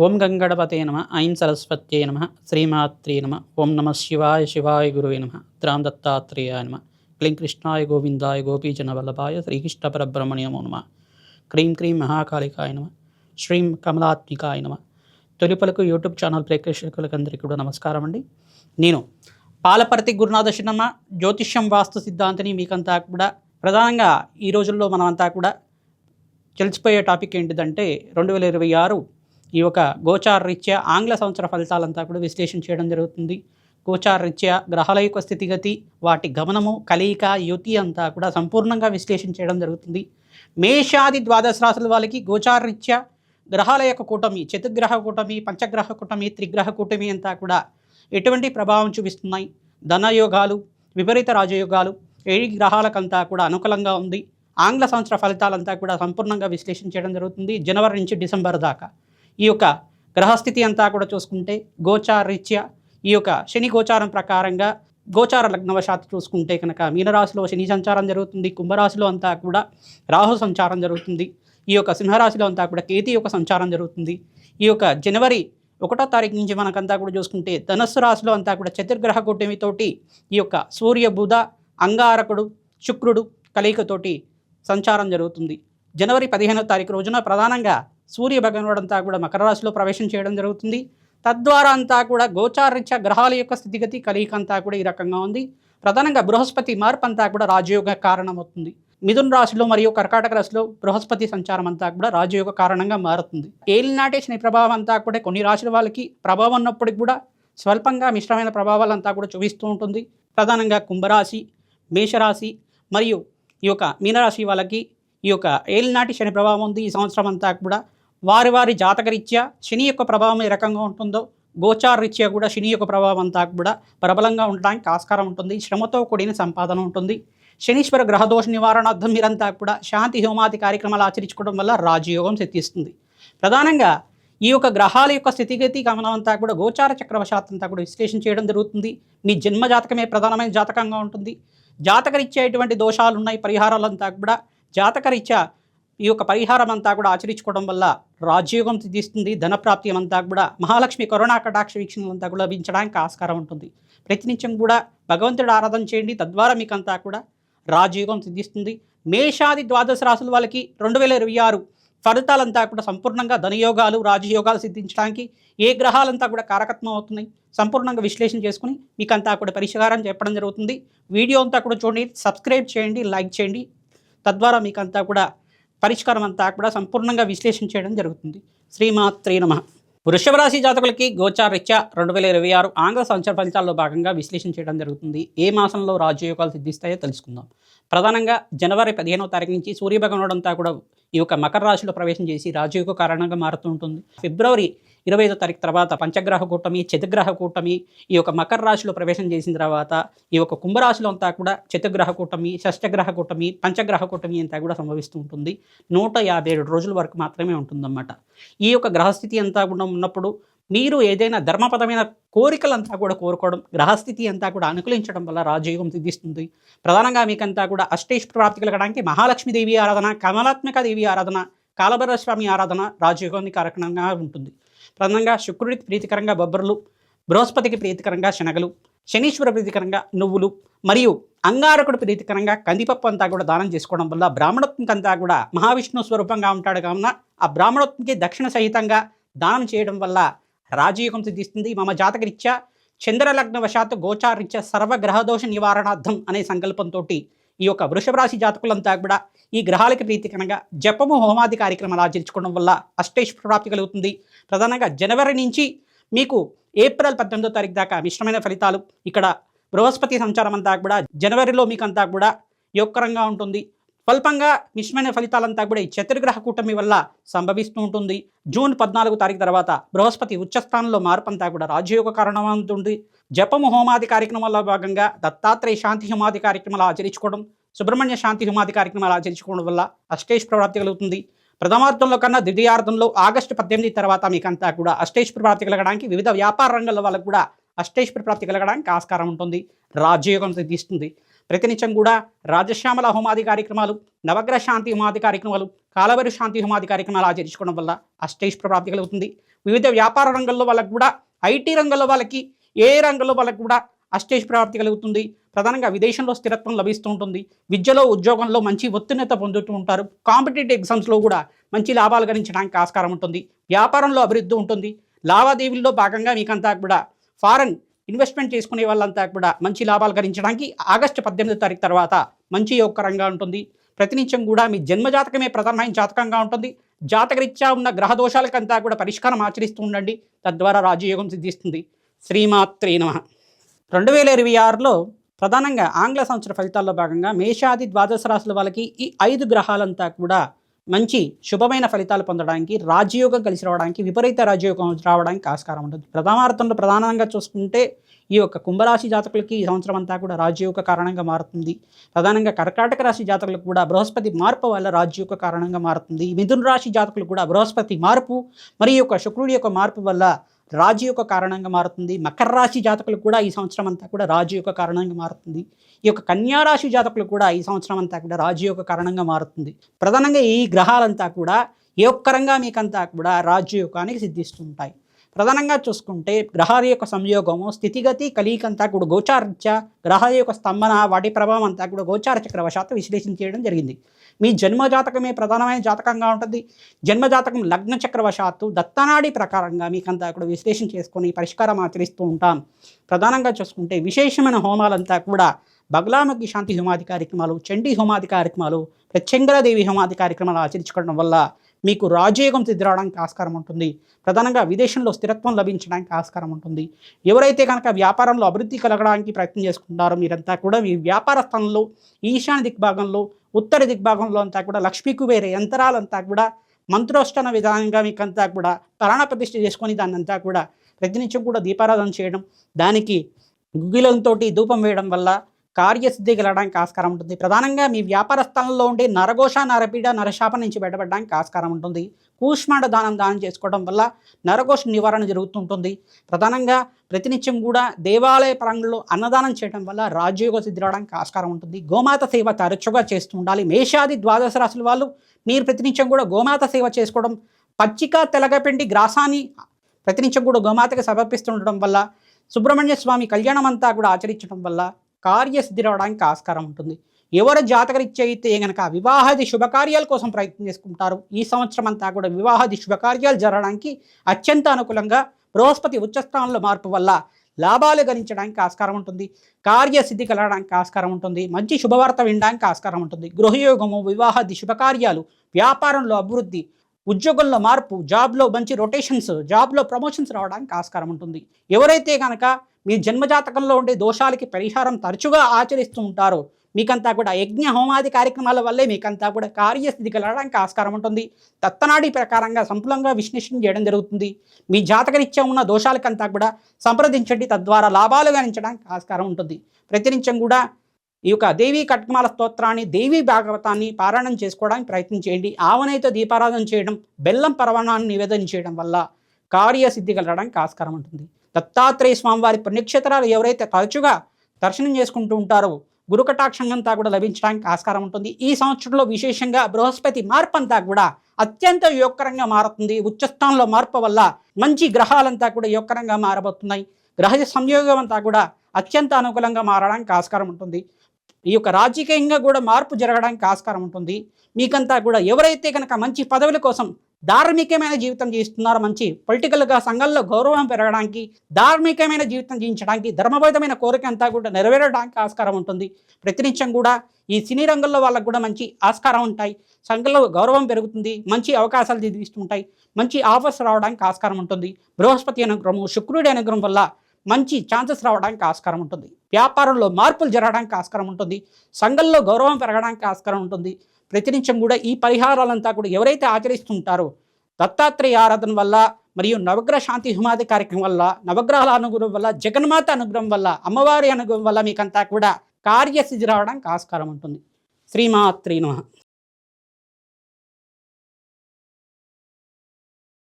ఓం గంగణపతే నమ ఐం సరస్వత్యై నమ శ్రీమాత్రే నమ ఓం నమ శివాయ శివాయ గురువే నమ త్రాం దత్తాత్రేయాయ నమ క్లీం కృష్ణాయ గోవిందాయ గోపీజనవల్లభాయ శ్రీకృష్ణ పరబ్రహ్మణ్య నమో నమ క్రీం క్రీం మహాకాళికాయ నమ శ్రీం కమలాత్మికాయ నమ తొలి పలుకు యూట్యూబ్ ఛానల్ ప్రేక్షకులకందరికీ కూడా నమస్కారం అండి. నేను పాలపర్తి గురునాథ శర్మ జ్యోతిష్యం వాస్తు సిద్ధాంతిని మీకంతా కూడా ప్రధానంగా ఈ రోజుల్లో మనమంతా కూడా తెలిసిపోయే టాపిక్ ఏంటిదంటే 2026 ఈ యొక్క గోచార రీత్యా ఆంగ్ల సంవత్సర ఫలితాలంతా కూడా విశ్లేషణ చేయడం జరుగుతుంది. గోచార రీత్యా గ్రహాల యొక్క స్థితిగతి, వాటి గమనము, కలయిక, యుతి అంతా కూడా సంపూర్ణంగా విశ్లేషణ చేయడం జరుగుతుంది. మేషాది ద్వాదశ రాశుల వాళ్ళకి గోచార రీత్యా గ్రహాల యొక్క కూటమి, చతుర్గ్రహ కూటమి, పంచగ్రహ కూటమి, త్రిగ్రహ కూటమి అంతా కూడా ఎటువంటి ప్రభావం చూపిస్తున్నాయి, ధనయోగాలు, విపరీత రాజయోగాలు, ఏ గ్రహాలకంతా కూడా అనుకూలంగా ఉంది, ఆంగ్ల సంవత్సర ఫలితాలంతా కూడా సంపూర్ణంగా విశ్లేషణ చేయడం జరుగుతుంది. జనవరి నుంచి డిసెంబర్ దాకా ఈ యొక్క గ్రహస్థితి అంతా కూడా చూసుకుంటే గోచార రీత్యా ఈ యొక్క శని గోచారం ప్రకారంగా గోచార లగ్నవశాత్తు చూసుకుంటే కనుక మీనరాశిలో శని సంచారం జరుగుతుంది, కుంభరాశిలో అంతా కూడా రాహు సంచారం జరుగుతుంది, ఈ యొక్క సింహరాశిలో అంతా కూడా కేతు యొక్క సంచారం జరుగుతుంది. ఈ యొక్క జనవరి 1వ తారీఖు నుంచి మనకంతా కూడా చూసుకుంటే ధనస్సు రాశిలో అంతా కూడా చతుర్గ్రహ కూటమితోటి ఈ యొక్క సూర్య బుధ అంగారకుడు శుక్రుడు కలయికతోటి సంచారం జరుగుతుంది. జనవరి 15వ తారీఖు రోజున ప్రధానంగా సూర్య భగవానుడు అంతా కూడా మకర రాశిలో ప్రవేశం చేయడం జరుగుతుంది. తద్వారా అంతా కూడా గోచారరీత్యా గ్రహాల యొక్క స్థితిగతి కలయిక అంతా కూడా ఈ రకంగా ఉంది. ప్రధానంగా బృహస్పతి మార్పు అంతా కూడా రాజయోగ కారణమవుతుంది. మిథున రాశిలో మరియు కర్కాటక రాశిలో బృహస్పతి సంచారం అంతా కూడా రాజయోగ కారణంగా మారుతుంది. ఏలినాటి శని ప్రభావం అంతా కూడా కొన్ని రాశుల వాళ్ళకి ప్రభావం ఉన్నప్పటికి కూడా స్వల్పంగా మిశ్రమైన ప్రభావాలంతా కూడా చూపిస్తూ ఉంటుంది. ప్రధానంగా కుంభరాశి, మేషరాశి మరియు ఈ యొక్క మీనరాశి వాళ్ళకి ఈ యొక్క ఏలినాటి శని ప్రభావం ఉంది. ఈ సంవత్సరం అంతా కూడా వారి వారి జాతకరీత్యా శని యొక్క ప్రభావం ఏ రకంగా ఉంటుందో గోచార రీత్యా కూడా శని యొక్క ప్రభావం అంతా కూడా ప్రబలంగా ఉండడానికి ఆస్కారం ఉంటుంది. శ్రమతో కూడిన సంపాదన ఉంటుంది. శనీశ్వర గ్రహదోష నివారణార్థం మీరంతా కూడా శాంతి హోమాది కార్యక్రమాలు ఆచరించుకోవడం వల్ల రాజయోగం సిద్ధిస్తుంది. ప్రధానంగా ఈ యొక్క గ్రహాల యొక్క స్థితిగతి గమనం అంతా కూడా గోచార చక్రవశాత్ అంతా కూడా విశ్లేషణ చేయడం జరుగుతుంది. మీ జన్మ జాతకమే ప్రధానమైన జాతకంగా ఉంటుంది. జాతకరీత్యా ఎటువంటి దోషాలు ఉన్నాయి, పరిహారాలంతా కూడా జాతకరీత్యా ఈ యొక్క పరిహారం అంతా కూడా ఆచరించుకోవడం వల్ల రాజయోగం సిద్ధిస్తుంది. ధనప్రాప్తి అంతా కూడా మహాలక్ష్మి కరుణా కటాక్ష వీక్షణలంతా కూడా లభించడానికి ఆస్కారం ఉంటుంది. ప్రతినిత్యం కూడా భగవంతుడు ఆరాధన చేయండి, తద్వారా మీకంతా కూడా రాజయోగం సిద్ధిస్తుంది. మేషాది ద్వాదశ రాశుల వాళ్ళకి 2026 ఫలితాలంతా కూడా సంపూర్ణంగా ధనయోగాలు, రాజయోగాలు సిద్ధించడానికి ఏ గ్రహాలంతా కూడా కారకత్వం అవుతున్నాయి సంపూర్ణంగా విశ్లేషణ చేసుకుని మీకంతా కూడా పరిష్కారం చెప్పడం జరుగుతుంది. వీడియో అంతా కూడా చూడండి, సబ్స్క్రైబ్ చేయండి, లైక్ చేయండి, తద్వారా మీకంతా కూడా పరిష్కారం అంతా కూడా సంపూర్ణంగా విశ్లేషణ చేయడం జరుగుతుంది. శ్రీమాత్రే నమః. వృషభ రాశి జాతకులకి గోచార రీత్యా 2026 ఆంగ్ల సంవత్సర ఫలితాల్లో భాగంగా విశ్లేషణ చేయడం జరుగుతుంది. ఏ మాసంలో రాజయోగాలు సిద్ధిస్తాయో తెలుసుకుందాం. ప్రధానంగా జనవరి 15వ తారీఖు నుంచి సూర్యభగవానుడు అంతా కూడా ఈ యొక్క మకర రాశిలో ప్రవేశం చేసి రాజయోగ కారణంగా మారుతూ ఉంటుంది. ఫిబ్రవరి 25వ తారీఖు తర్వాత పంచగ్రహ కూటమి, చతుర్గ్రహ కూటమి ఈ యొక్క మకర రాశిలో ప్రవేశం చేసిన తర్వాత ఈ యొక్క కుంభరాశిలో అంతా కూడా చతుర్గ్రహ కూటమి, షష్టగ్రహ కూటమి, పంచగ్రహ కూటమి అంతా కూడా సంభవిస్తూ ఉంటుంది. 157 రోజుల వరకు మాత్రమే ఉంటుందన్నమాట. ఈ యొక్క గ్రహస్థితి అంతా కూడా ఉన్నప్పుడు మీరు ఏదైనా ధర్మపదమైన కోరికలంతా కూడా కోరుకోవడం, గ్రహస్థితి అంతా కూడా అనుకూలించడం వల్ల రాజయోగం సిద్ధిస్తుంది. ప్రధానంగా మీకంతా కూడా అష్టైశ్వర్య ప్రాప్తి కలగడానికి మహాలక్ష్మీదేవి ఆరాధన, కమలాత్మిక దేవి ఆరాధన, కాలభైరవ స్వామి ఆరాధన రాజయోగానికి కారకంగా ఉంటుంది. ప్రధానంగా శుక్రుడికి ప్రీతికరంగా బొబ్బర్లు, బృహస్పతికి ప్రీతికరంగా శనగలు, శనీశ్వర ప్రీతికరంగా నువ్వులు మరియు అంగారకుడు ప్రీతికరంగా కందిపప్పు అంతా కూడా దానం చేసుకోవడం వల్ల బ్రాహ్మణత్వంకి అంతా కూడా మహావిష్ణు స్వరూపంగా ఉంటాడు కావున ఆ బ్రాహ్మణత్వంకి దక్షిణ సహితంగా దానం చేయడం వల్ల రాజయోగం సిద్ధిస్తుంది. మమ జాతకరీత్యా చంద్రలగ్నవశాత్తు గోచారరీత్యా సర్వగ్రహదోష నివారణార్థం అనే సంకల్పంతో ఈ యొక్క వృషభ రాశి జాతకులంతా కూడా ఈ గ్రహాలకి ప్రీతికరంగా జపము హోమాది కార్యక్రమాలు ఆచరించుకోవడం వల్ల అష్టైశ్వర్య ప్రాప్తి కలుగుతుంది. ప్రధానంగా జనవరి నుంచి మీకు ఏప్రిల్ 18వ తారీఖు దాకా మిశ్రమైన ఫలితాలు. ఇక్కడ బృహస్పతి సంచారం అంతా కూడా జనవరిలో మీకంతా కూడా యోగకరంగా ఉంటుంది. స్వల్పంగా మిశ్రమైన ఫలితాలంతా కూడా ఈ చతుర్గ్రహ కూటమి వల్ల సంభవిస్తూ ఉంటుంది. జూన్ 14వ తారీఖు తర్వాత బృహస్పతి ఉచ్చస్థానంలో మార్పు అంతా కూడా రాజయోగ కారణమవుతుంది. జపము హోమాది కార్యక్రమాల్లో భాగంగా దత్తాత్రేయ శాంతి హోమాది కార్యక్రమాలు ఆచరించుకోవడం, సుబ్రహ్మణ్య శాంతి హోమాది కార్యక్రమాలు ఆచరించుకోవడం వల్ల అష్టైశ్వర్య ప్రాప్తి కలుగుతుంది. ప్రథమార్థంలో కన్నా ద్వితీయార్థంలో ఆగస్టు 18 తర్వాత మీకంతా కూడా అష్టైశ్వర్య ప్రాప్తి కలగడానికి, వివిధ వ్యాపార రంగాల వాళ్ళకు కూడా అష్టైశ్వర్య ప్రాప్తి కలగడానికి ఆస్కారం ఉంటుంది. రాజయోగం సిద్ధిస్తుంది. ప్రతినిత్యం కూడా రాజశ్యామల హోమాది కార్యక్రమాలు, నవగ్రహ శాంతి హోమాది కార్యక్రమాలు, కాలభైరవ శాంతి హోమాది కార్యక్రమాలు ఆచరించుకోవడం వల్ల అష్టైశ్వర్య ప్రాప్తి కలుగుతుంది. వివిధ వ్యాపార రంగంలో వాళ్ళకు కూడా, ఐటీ రంగంలో వాళ్ళకి, ఏ రంగంలో వాళ్ళకు కూడా అష్టైశ్వర్య ప్రాప్తి కలుగుతుంది. ప్రధానంగా విదేశంలో స్థిరత్వం లభిస్తూ ఉంటుంది. విద్యలో, ఉద్యోగంలో మంచి ఉత్తీర్ణత పొందుతూ ఉంటారు. కాంపిటేటివ్ ఎగ్జామ్స్లో కూడా మంచి లాభాలు గణించడానికి ఆస్కారం ఉంటుంది. వ్యాపారంలో అభివృద్ధి ఉంటుంది. లావాదేవీల్లో భాగంగా మీకంతా కూడా ఫారెన్ ఇన్వెస్ట్మెంట్ చేసుకునే వాళ్ళంతా కూడా మంచి లాభాలు గణించడానికి ఆగస్టు 18వ తారీఖు తర్వాత మంచి యోగకరంగా ఉంటుంది. ప్రతినిత్యం కూడా మీ జన్మజాతకమే ప్రధానమైన జాతకంగా ఉంటుంది. జాతకరీత్యా ఉన్న గ్రహ దోషాలకంతా కూడా పరిష్కారం ఆచరిస్తూ ఉండండి. తద్వారా రాజయోగం సిద్ధిస్తుంది. శ్రీమాత్రే నమః. 2026లో ప్రధానంగా ఆంగ్ల సంవత్సర ఫలితాల్లో భాగంగా మేషాది ద్వాదశ రాశుల వాళ్ళకి ఈ 5 గ్రహాలంతా కూడా మంచి శుభమైన ఫలితాలు పొందడానికి, రాజయోగం కలిసి రావడానికి, విపరీత రాజయోగం రావడానికి ఆస్కారం ఉంటుంది. ప్రథమార్థంలో ప్రధానంగా చూసుకుంటే ఈ యొక్క కుంభరాశి జాతకులకి ఈ సంవత్సరం అంతా కూడా రాజయోగ కారణంగా మారుతుంది. ప్రధానంగా కర్కాటక రాశి జాతకులకు కూడా బృహస్పతి మార్పు వల్ల రాజయోగ కారణంగా మారుతుంది. మిథున రాశి జాతకులు కూడా బృహస్పతి మార్పు మరియు యొక్క శుక్రుడి యొక్క మార్పు వల్ల రాజయోగ కారణంగా మారుతుంది. మకర రాశి జాతకులు కూడా ఈ సంవత్సరం అంతా కూడా రాజయోగ కారణంగా మారుతుంది. ఈ యొక్క కన్యా రాశి జాతకులు కూడా ఈ సంవత్సరం అంతా కూడా రాజయోగ కారణంగా మారుతుంది. ప్రధానంగా ఈ గ్రహాలంతా కూడా యోగకరంగా మీకంతా కూడా రాజయోగానికి సిద్ధిస్తుంటాయి. ప్రధానంగా చూసుకుంటే గ్రహాల యొక్క సంయోగము, స్థితిగతి, కలియికంతా కూడా గోచారరీత్యా గ్రహాల యొక్క స్తంభన, వాటి ప్రభావం అంతా కూడా గోచార చక్రవశాత్తు విశ్లేషణ చేయడం జరిగింది. మీ జన్మజాతకమే ప్రధానమైన జాతకంగా ఉంటుంది. జన్మజాతకం లగ్న చక్రవశాత్తు దత్తనాడి ప్రకారంగా మీకంతా కూడా విశ్లేషణ చేసుకొని పరిష్కారం ఆచరిస్తూ ఉంటాం. ప్రధానంగా చూసుకుంటే విశేషమైన హోమాలంతా కూడా బగలాముఖి శాంతి హోమాది కార్యక్రమాలు, చండీ హోమాది కార్యక్రమాలు, ప్రత్యంగరాదేవి హోమాది కార్యక్రమాలు ఆచరించుకోవడం వల్ల మీకు రాజయోగం సిద్ధిరావడానికి ఆస్కారం ఉంటుంది. ప్రధానంగా విదేశంలో స్థిరత్వం లభించడానికి ఆస్కారం ఉంటుంది. ఎవరైతే కనుక వ్యాపారంలో అభివృద్ధి కలగడానికి ప్రయత్నం చేసుకుంటారో మీరంతా కూడా మీ వ్యాపార స్థలంలో ఈశాన్య దిగ్భాగంలో, ఉత్తర దిగ్భాగంలో అంతా కూడా లక్ష్మీ కుబేర యంత్రాలంతా కూడా మంత్రోష్టన విధానంగా మీకంతా కూడా ప్రాణ ప్రతిష్ఠ చేసుకొని దాన్నంతా కూడా ప్రతినిత్యం కూడా దీపారాధన చేయడం, దానికి గుగ్గిలంతో ధూపం వేయడం వల్ల కార్యసిద్ధి కలగడానికి ఆస్కారం ఉంటుంది. ప్రధానంగా మీ వ్యాపార స్థలంలో ఉండే నరఘోష, నరపీడ, నరశాప నుంచి బయటపడడానికి ఆస్కారం ఉంటుంది. కూష్మాండ దానం చేసుకోవడం వల్ల నరఘోష నివారణ జరుగుతుంటుంది. ప్రధానంగా ప్రతినిత్యం కూడా దేవాలయ పరంలో అన్నదానం చేయడం వల్ల రాజయోగ సిద్ధి రావడానికి ఆస్కారం ఉంటుంది. గోమాత సేవ తరచుగా చేస్తూ ఉండాలి. మేషాది ద్వాదశ రాశుల వాళ్ళు మీరు ప్రతినిత్యం కూడా గోమాత సేవ చేసుకోవడం, పచ్చిక తెలగపిండి గ్రాసాన్ని ప్రతినిత్యం కూడా గోమాతకి సమర్పిస్తుండడం వల్ల, సుబ్రహ్మణ్య స్వామి కళ్యాణం అంతా కూడా ఆచరించడం వల్ల కార్యసిద్ధి రావడానికి ఆస్కారం ఉంటుంది. ఎవరు జాతకరీత్యా అయితే కనుక వివాహాది శుభకార్యాల కోసం ప్రయత్నం చేసుకుంటారు, ఈ సంవత్సరం అంతా కూడా వివాహాది శుభకార్యాలు జరగడానికి అత్యంత అనుకూలంగా బృహస్పతి ఉచ్చస్థానంలో మార్పు వల్ల లాభాలు గణించడానికి ఆస్కారం ఉంటుంది. కార్యసిద్ధి కలగడానికి ఆస్కారం ఉంటుంది. మంచి శుభవార్త వినడానికి ఆస్కారం ఉంటుంది. గృహయోగము, వివాహాది శుభకార్యాలు, వ్యాపారంలో అభివృద్ధి, ఉద్యోగంలో మార్పు, జాబ్లో మంచి రొటేషన్స్, జాబ్లో ప్రమోషన్స్ రావడానికి ఆస్కారం ఉంటుంది. ఎవరైతే కనుక మీ జన్మజాతకంలో ఉండే దోషాలకి పరిహారం తరచుగా ఆచరిస్తూ ఉంటారో మీకంతా కూడా యజ్ఞ హోమాది కార్యక్రమాల వల్లే మీకంతా కూడా కార్యస్థితి కలగడానికి ఆస్కారం ఉంటుంది. దత్తనాడి ప్రకారంగా సంపూలంగా విశ్లేషణ చేయడం జరుగుతుంది. మీ జాతకరీత్యా ఉన్న దోషాలకంతా కూడా సంప్రదించండి. తద్వారా లాభాలు గణించడానికి ఆస్కారం ఉంటుంది. ప్రతినిత్యం కూడా ఈ యొక్క దేవీ కట్మాల స్తోత్రాన్ని, దేవీ భాగవతాన్ని పారాయణం చేసుకోవడానికి ప్రయత్నం చేయండి. ఆవనైతో దీపారాధన చేయడం, బెల్లం పరమాణాన్ని నివేదన చేయడం వల్ల కార్యసిద్ధి కలగడానికి ఆస్కారం ఉంటుంది. దత్తాత్రేయ స్వామివారి పుణ్యక్షేత్రాలు ఎవరైతే తరచుగా దర్శనం చేసుకుంటూ ఉంటారో గురు కటాక్షం అంతా కూడా లభించడానికి ఆస్కారం ఉంటుంది. ఈ సంవత్సరంలో విశేషంగా బృహస్పతి మార్పు అంతా కూడా అత్యంత యోగకరంగా మారుతుంది. ఉచ్చస్థానంలో మార్పు వల్ల మంచి గ్రహాలంతా కూడా యోగకరంగా మారబోతున్నాయి. గ్రహ సంయోగం అంతా కూడా అత్యంత అనుకూలంగా మారడానికి ఆస్కారం ఉంటుంది. ఈ యొక్క రాజకీయంగా కూడా మార్పు జరగడానికి ఆస్కారం ఉంటుంది. మీకంతా కూడా ఎవరైతే కనుక మంచి పదవుల కోసం ధార్మికమైన జీవితం జీవిస్తున్నారో, మంచి పొలిటికల్గా సంఘంలో గౌరవం పెరగడానికి, ధార్మికమైన జీవితం జీవించడానికి, ధర్మబద్ధమైన కోరిక అంతా కూడా నెరవేరడానికి ఆస్కారం ఉంటుంది. ప్రతినిత్యం కూడా ఈ సినీ రంగంలో వాళ్ళకు కూడా మంచి ఆస్కారం ఉంటాయి. సంఘంలో గౌరవం పెరుగుతుంది. మంచి అవకాశాలు తీస్తుంటాయి. మంచి ఆఫర్స్ రావడానికి ఆస్కారం ఉంటుంది. బృహస్పతి అనుగ్రహం, శుక్రుడి అనుగ్రహం వల్ల మంచి ఛాన్సెస్ రావడానికి ఆస్కారం ఉంటుంది. వ్యాపారంలో మార్పులు జరగడానికి ఆస్కారం ఉంటుంది. సంఘంలో గౌరవం పెరగడానికి ఆస్కారం ఉంటుంది. ప్రతినిత్యం కూడా ఈ పరిహారాలంతా కూడా ఎవరైతే ఆచరిస్తుంటారో దత్తాత్రేయ ఆరాధన వల్ల మరియు నవగ్రహ శాంతి హోమాది కార్యక్రమం వల్ల, నవగ్రహాల అనుగ్రహం వల్ల, జగన్మాత అనుగ్రహం వల్ల, అమ్మవారి అనుగ్రహం వల్ల మీకంతా కూడా కార్యసిద్ధి రావడానికి ఆస్కారం ఉంటుంది. శ్రీమాత్రే నమః.